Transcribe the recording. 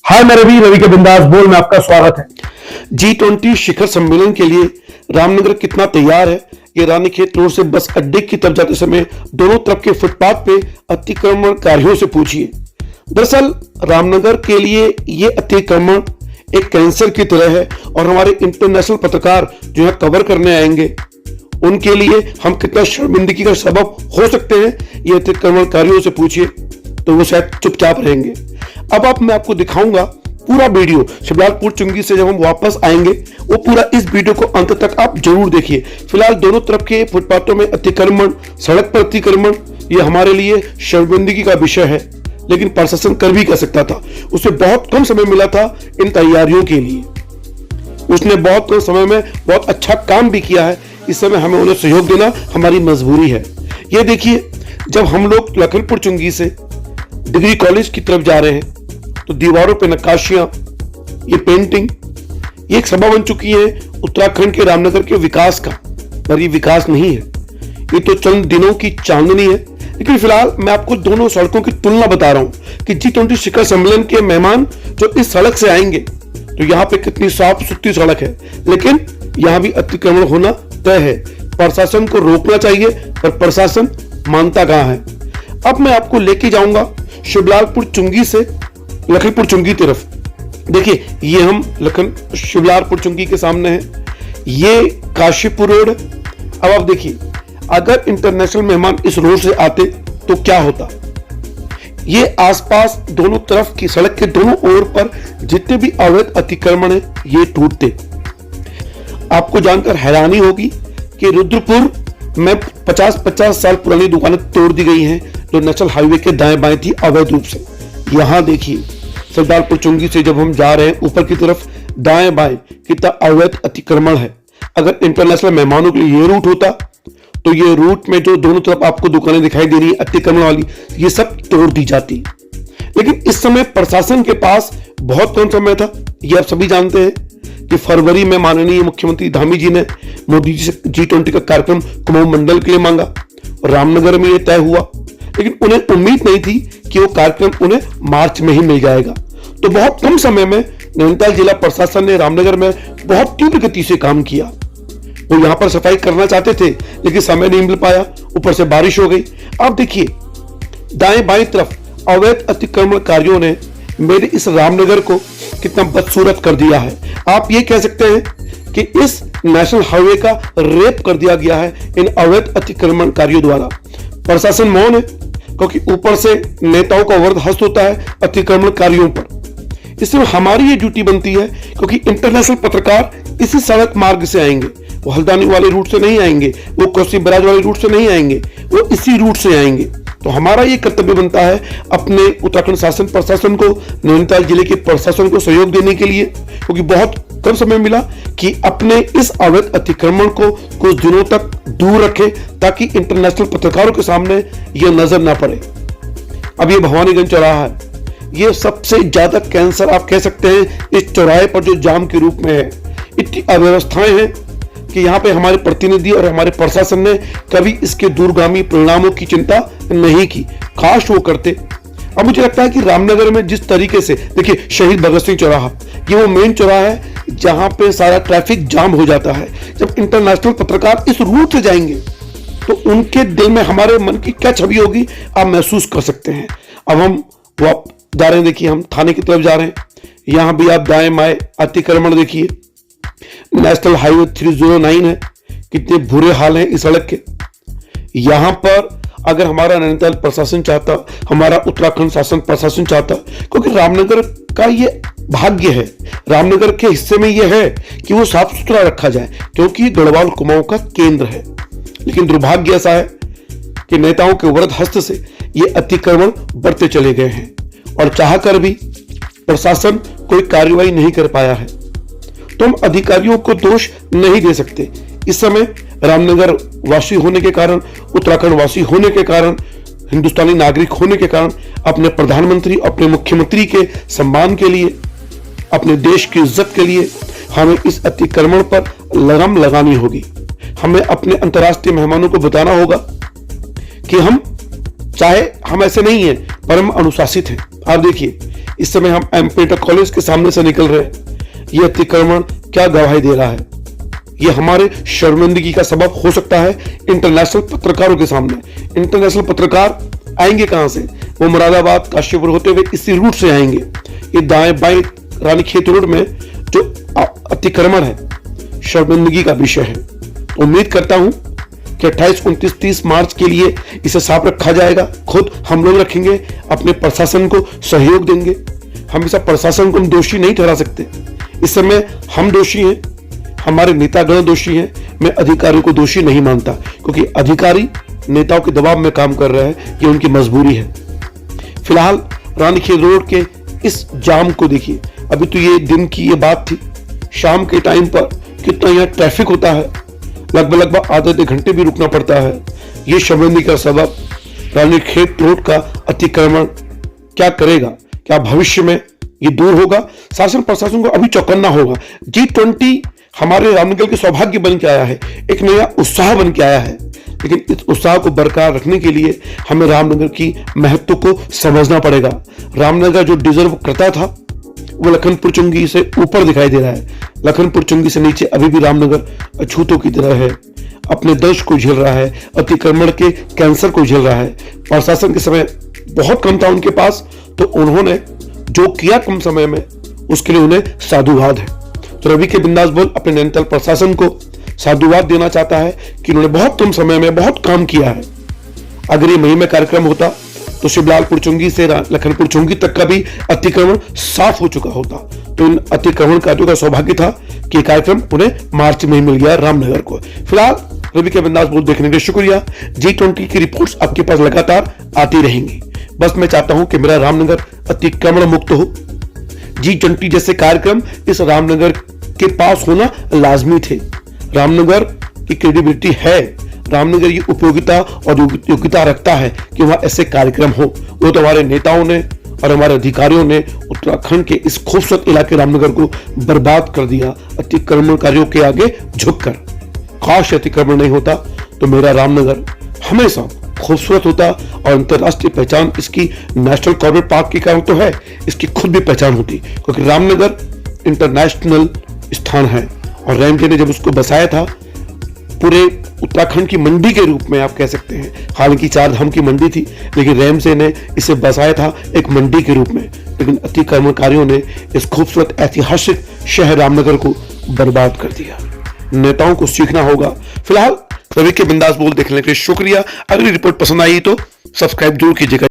हाय मैं रवि के बिंदास बोल में आपका स्वागत है। G20 शिखर सम्मेलन के लिए रामनगर कितना तैयार है, ये रानीखेत रोड से बस अड्डे की तरफ जाते समय दोनों तरफ के फुटपाथ पे अतिक्रमणकारियों से पूछिए। दरअसल रामनगर के लिए ये अतिक्रमण एक कैंसर की तरह है और हमारे इंटरनेशनल पत्रकार जो यहाँ कवर करने आएंगे उनके लिए हम कितना शर्मिंदगी का सबब हो सकते हैं, ये अतिक्रमणकारियों से पूछिए तो वो शायद चुपचाप रहेंगे। अब मैं आपको दिखाऊंगा पूरा वीडियो शिवलालपुर चुंगी से। जब हम वापस आएंगे वो पूरा इस वीडियो को अंत तक आप जरूर देखिए। फिलहाल दोनों तरफ के फुटपाथों में अतिक्रमण, सड़क पर अतिक्रमण, ये हमारे लिए शर्मिंदगी का विषय है, लेकिन प्रशासन कर भी सकता था। उसे बहुत कम समय मिला था इन तैयारियों के लिए, उसने बहुत कम समय में बहुत अच्छा काम भी किया है। इस समय हमें उन्हें सहयोग देना हमारी मजबूरी है। ये देखिए, जब हम लोग लखनपुर चुंगी से डिग्री कॉलेज की तरफ जा रहे हैं तो दीवारों पे नक्काशियां, ये पेंटिंग, ये एक सभा बन चुकी है उत्तराखंड के रामनगर के विकास का, पर ये विकास नहीं है, ये तो चंद दिनों की चांदनी है। लेकिन फिलहाल मैं आपको दोनों सड़कों की तुलना बता रहा हूं कि G20 शिखर सम्मेलन के मेहमान जो इस सड़क से आएंगे तो यहाँ पे कितनी साफ सुथरी सड़क है, लेकिन यहाँ भी अतिक्रमण होना तय है। प्रशासन को रोकना चाहिए पर प्रशासन मानता कहां है। अब मैं आपको लेके जाऊंगा शिवलालपुर चुंगी से लखनपुर चुंगी तरफ। देखिए, ये हम शिवलालपुर चुंगी के सामने है, ये काशीपुर रोड। अब आप देखिए, अगर इंटरनेशनल मेहमान इस रोड से आते तो क्या होता। ये आसपास दोनों तरफ की सड़क के दोनों ओर पर जितने भी अवैध अतिक्रमण है ये टूटते। आपको जानकर हैरानी होगी कि रुद्रपुर में 50 साल पुरानी दुकानें तोड़ दी गई हैं जो नेशनल हाईवे के दाएं बाएं थी अवैध रूप से। यहां देखिए, शिवलालपुर चुंगी से जब हम जा रहे हैं ऊपर की तरफ दाएं बाएं कितना अवैध अतिक्रमण है। अगर इंटरनेशनल मेहमानों के लिए ये रूट होता तो ये रूट में जो दोनों तरफ आपको दुकानें दिखाई दे रही है अतिक्रमण वाली, ये सब तोड़ दी जाती। लेकिन इस समय प्रशासन के पास बहुत कम समय था। ये आप सभी जानते हैं कि फरवरी में माननीय मुख्यमंत्री धामी जी ने मोदी जी से G20 का कार्यक्रम कुमाऊं मंडल के लिए मांगा और रामनगर में यह तय हुआ, लेकिन उन्हें उम्मीद नहीं थी कि वो कार्यक्रम उन्हें मार्च में ही मिल जाएगा। तो बहुत कम समय में नैनीताल जिला प्रशासन ने रामनगर में बहुत तीव्र गति से काम किया। वो यहाँ पर सफाई करना चाहते थे लेकिन समय नहीं मिल पाया, ऊपर से बारिश हो गई। आप देखिए, दाएं बाएं तरफ अवैध अतिक्रमणकारियों ने मेरे इस रामनगर को कितना बदसूरत कर दिया है। आप ये कह सकते हैं कि इस नेशनल हाईवे का रेप कर दिया गया है इन अवैध अतिक्रमणकारियों द्वारा। प्रशासन मौन है क्योंकि ऊपर से नेताओं का वर्द हस्त होता है अतिक्रमणकारियों पर। इसमें हमारी ये ड्यूटी बनती है क्योंकि इंटरनेशनल पत्रकार इसी सड़क मार्ग से आएंगे, वो हल्द्वानी वाले रूट से नहीं आएंगे, वो कोसी बराज वाले रूट से नहीं आएंगे, वो इसी रूट से आएंगे। तो हमारा ये कर्तव्य बनता है अपने उत्तराखंड शासन प्रशासन को, नैनीताल जिले के प्रशासन को सहयोग देने के लिए, क्योंकि बहुत कम समय मिला कि अपने इस अवैध अतिक्रमण को कुछ दिनों तक दूर रखे ताकि इंटरनेशनल पत्रकारों के सामने यह नजर ना पड़े। अब ये भवानीगंज चौराहा है, ये सबसे ज्यादा कैंसर आप कह सकते हैं इस चौराहे पर जो जाम के रूप में है। इतनी अव्यवस्थाएं हैं कि यहाँ पे हमारे प्रतिनिधि और हमारे प्रशासन ने कभी इसके दूरगामी परिणामों की चिंता नहीं की, काश वो करते। अब मुझे लगता है कि रामनगर में जिस तरीके से, देखिए, शहीद भगत सिंह चौराहा, ये वो मेन चौराहा है जहां पे सारा ट्रैफिक जाम हो जाता है। जब इंटरनेशनल पत्रकार इस रूट से जाएंगे तो उनके दिल में हमारे मन की क्या छवि होगी आप महसूस कर सकते हैं। अब हम जा रहे हैं, देखिए, हम थाने की तरफ जा रहे हैं। यहां भी आप दाएं बाएं अतिक्रमण देखिए, नेशनल हाईवे 309 है, कितने बुरे हाल हैं इस सड़क के। यहां पर अगर हमारा नैनीताल प्रशासन चाहता, हमारा उत्तराखंड शासन प्रशासन चाहता, क्योंकि रामनगर का ये भाग्य है, रामनगर के हिस्से में यह है कि वो साफ सुथरा रखा जाए क्योंकि गढ़वाल कुमाऊं का केंद्र है। लेकिन दुर्भाग्य ऐसा है कि नेताओं के वरद हस्त से ये अतिक्रमण बढ़ते चले गए हैं और चाहकर भी प्रशासन कोई कार्रवाई नहीं कर पाया है। तो हम अधिकारियों को दोष नहीं दे सकते। इस समय रामनगर वासी होने के कारण, उत्तराखंड वासी होने के कारण, हिंदुस्तानी नागरिक होने के कारण अपने प्रधानमंत्री, अपने मुख्यमंत्री के सम्मान के लिए, अपने देश की इज्जत के लिए हमें इस अतिक्रमण पर लगाम लगानी होगी। हमें अपने अंतर्राष्ट्रीय मेहमानों को बताना होगा कि हम चाहे हम ऐसे नहीं हैं पर हम अनुशासित हैं। आप देखिए, इस समय हम एमपी इंटर कॉलेज के सामने से निकल रहे हैं। यह अतिक्रमण क्या गवाही दे रहा है? यह हमारे शर्मिंदगी का सबब हो सकता है इंटरनेशनल पत्रकारों के सामने। इंटरनेशनल पत्रकार आएंगे कहां से? वो मुरादाबाद काशीपुर होते हुए इसी रूट से आएंगे। ये दाएं बाएं रानीखेत रोड में जो अतिक्रमण है, शर्मिंदगी का विषय है। उम्मीद करता हूं कि 28, 29, 30 मार्च के लिए इसे साफ रखा जाएगा। खुद हम लोग रखेंगे, अपने प्रशासन को सहयोग देंगे। हमेशा प्रशासन को हम दोषी नहीं ठहरा सकते। इस समय हम दोषी हैं, हमारे नेतागण दोषी हैं। मैं अधिकारियों को दोषी नहीं मानता, क्योंकि अधिकारी नेताओं के दबाव में काम कर रहे हैं, ये उनकी मजबूरी है। फिलहाल रानीखेत रोड के इस जाम को देखिए। अभी तो ये दिन की ये बात थी, शाम के टाइम पर कितना यहाँ ट्रैफिक होता है, लगभग आधे घंटे भी रुकना पड़ता है। ये शर्मिंदगी का सबब रानीखेत रोड का अतिक्रमण क्या करेगा? क्या भविष्य में ये दूर होगा? शासन प्रशासन को अभी चौकन्ना होगा। G20 हमारे रामनगर के सौभाग्य बन के आया है, एक नया उत्साह बन के आया है, लेकिन इस उत्साह को बरकरार रखने के लिए हमें रामनगर की महत्व को समझना पड़ेगा। रामनगर जो डिजर्व करता था वो लखनपुर चुंगी से ऊपर दिखाई दे रहा है। लखनपुर चुंगी से नीचे अभी भी रामनगर अछूतों की तरह है, अपने दर्श को झेल रहा है, अतिक्रमण के कैंसर को झेल रहा है। प्रशासन के समय बहुत कम था उनके पास, तो उन्होंने जो किया कम समय में, उसके लिए उन्हें साधुवाद है। तो रवि के बिंदास बोल अपने नैनीताल प्रशासन को साधुवाद देना चाहता है कि उन्होंने बहुत कम समय में बहुत काम किया है। अगर ये मई में कार्यक्रम होता तो शिवलालपुर चुंगी से लखनपुर चुंगी तक का भी अतिक्रमण साफ हो चुका होता। तो इन अतिक्रमणकारियों का सौभाग्य था कि कार्यक्रम उन्हें मार्च में ही मिल गया रामनगर को। फिलहाल रवि के बिंदास बोल देखने के लिए शुक्रिया। G20 की रिपोर्ट्स आपके पास लगातार आती रहेंगी। बस मैं चाहता हूं कि मेरा रामनगर अतिक्रमण मुक्त हो। G20 जैसे कार्यक्रम इस रामनगर के पास होना लाजमी थे। रामनगर की क्रेडिबिलिटी है, रामनगर की उपयोगिता और योग्यता रखता है कि वहां ऐसे कार्यक्रम हो। वो तो हमारे नेताओं ने और हमारे अधिकारियों ने उत्तराखंड के इस खूबसूरत इलाके रामनगर को बर्बाद कर दिया अतिक्रमणकारियों के आगे झुककर। खास अतिक्रमण नहीं होता तो मेरा रामनगर हमेशा खूबसूरत होता और अंतरराष्ट्रीय पहचान इसकी नेशनल कॉर्बेट पार्क के कारण तो है, इसकी खुद भी पहचान होती, क्योंकि रामनगर इंटरनेशनल स्थान है। और रैम जी ने जब उसको बसाया था पूरे उत्तराखंड की मंडी के रूप में आप कह सकते हैं। हालांकि 4 धाम की मंडी थी, लेकिन रैमसे ने इसे बसाया था एक मंडी के रूप में। लेकिन अतिक्रमणकारियों ने इस खूबसूरत ऐतिहासिक शहर रामनगर को बर्बाद कर दिया। नेताओं को सीखना होगा। फिलहाल रवि के बिंदास बोल देखने के लिए शुक्रिया। अगली रिपोर्ट पसंद आई तो सब्सक्राइब जरूर कीजिएगा।